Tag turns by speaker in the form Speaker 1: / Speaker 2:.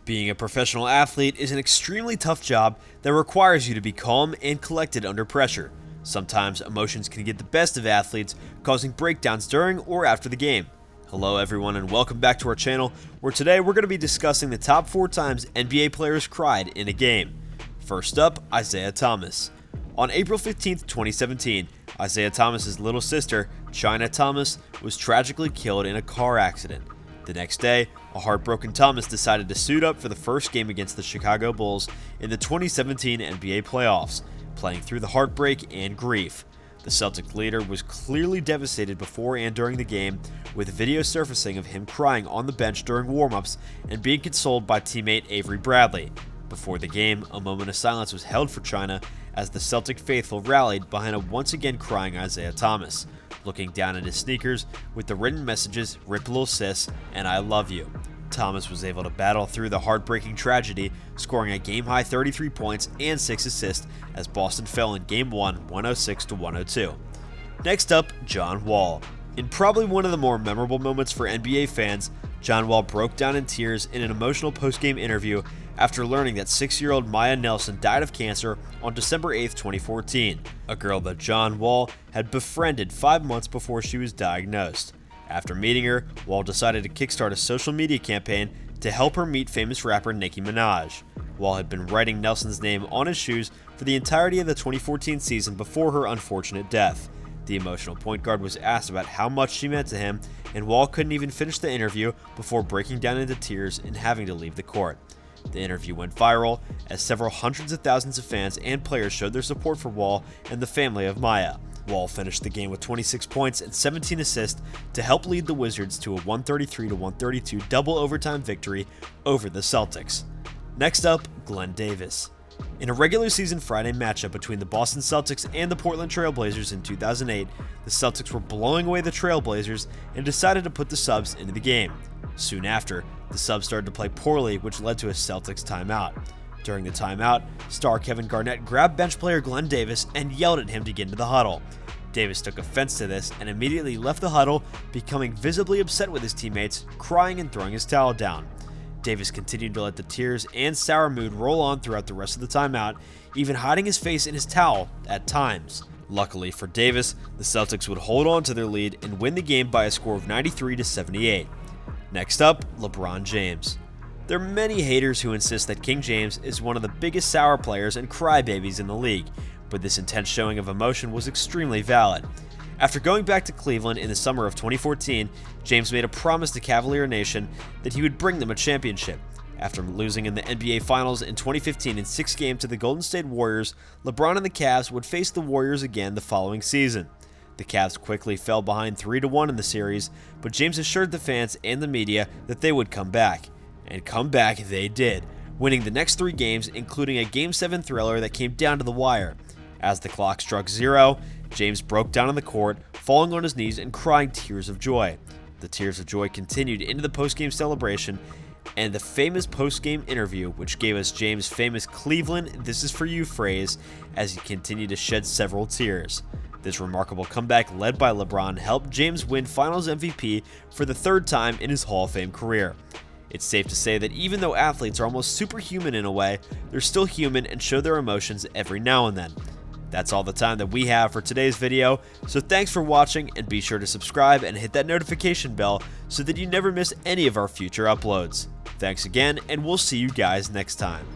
Speaker 1: Being a professional athlete is an extremely tough job that requires you to be calm and collected under pressure. Sometimes emotions can get the best of athletes, causing breakdowns during or after the game. Hello everyone and welcome back to our channel, where today we're going to be discussing the top 4 times NBA players cried in a game. First up, Isaiah Thomas. On April 15, 2017, Isaiah Thomas's little sister, China Thomas, was tragically killed in a car accident. The next day, a heartbroken Thomas decided to suit up for the first game against the Chicago Bulls in the 2017 NBA playoffs, playing through the heartbreak and grief. The Celtic leader was clearly devastated before and during the game, with video surfacing of him crying on the bench during warm-ups and being consoled by teammate Avery Bradley. Before the game, a moment of silence was held for China as the Celtic faithful rallied behind a once again crying Isaiah Thomas, looking down at his sneakers with the written messages "Rip Lil Sis" and "I love you." Thomas was able to battle through the heartbreaking tragedy, scoring a game-high 33 points and 6 assists as Boston fell in Game 1, 106-102. Next up, John Wall. In probably one of the more memorable moments for NBA fans, John Wall broke down in tears in an emotional post-game interview after learning that 6-year-old Maya Nelson died of cancer on December 8, 2014, a girl that John Wall had befriended 5 months before she was diagnosed. After meeting her, Wall decided to kickstart a social media campaign to help her meet famous rapper Nicki Minaj. Wall had been writing Nelson's name on his shoes for the entirety of the 2014 season before her unfortunate death. The emotional point guard was asked about how much she meant to him, and Wall couldn't even finish the interview before breaking down into tears and having to leave the court. The interview went viral as several hundreds of thousands of fans and players showed their support for Wall and the family of Maya. Wall finished the game with 26 points and 17 assists to help lead the Wizards to a 133-132 double overtime victory over the Celtics. Next up, Glenn Davis. In a regular season Friday matchup between the Boston Celtics and the Portland Trail Blazers in 2008, the Celtics were blowing away the Trail Blazers and decided to put the subs into the game. Soon after, the subs started to play poorly, which led to a Celtics timeout. During the timeout, star Kevin Garnett grabbed bench player Glenn Davis and yelled at him to get into the huddle. Davis took offense to this and immediately left the huddle, becoming visibly upset with his teammates, crying and throwing his towel down. Davis continued to let the tears and sour mood roll on throughout the rest of the timeout, even hiding his face in his towel at times. Luckily for Davis, the Celtics would hold on to their lead and win the game by a score of 93-78. Next up, LeBron James. There are many haters who insist that King James is one of the biggest sour players and crybabies in the league, but this intense showing of emotion was extremely valid. After going back to Cleveland in the summer of 2014, James made a promise to Cavalier Nation that he would bring them a championship. After losing in the NBA Finals in 2015 in 6 games to the Golden State Warriors, LeBron and the Cavs would face the Warriors again the following season. The Cavs quickly fell behind 3-1 in the series, but James assured the fans and the media that they would come back. And come back they did, winning the next 3 games, including a Game 7 thriller that came down to the wire. As the clock struck 0, James broke down on the court, falling on his knees and crying tears of joy. The tears of joy continued into the postgame celebration and the famous postgame interview, which gave us James' famous "Cleveland, this is for you" phrase as he continued to shed several tears. This remarkable comeback led by LeBron helped James win Finals MVP for the 3rd time in his Hall of Fame career. It's safe to say that even though athletes are almost superhuman in a way, they're still human and show their emotions every now and then. That's all the time that we have for today's video, so thanks for watching and be sure to subscribe and hit that notification bell so that you never miss any of our future uploads. Thanks again, and we'll see you guys next time.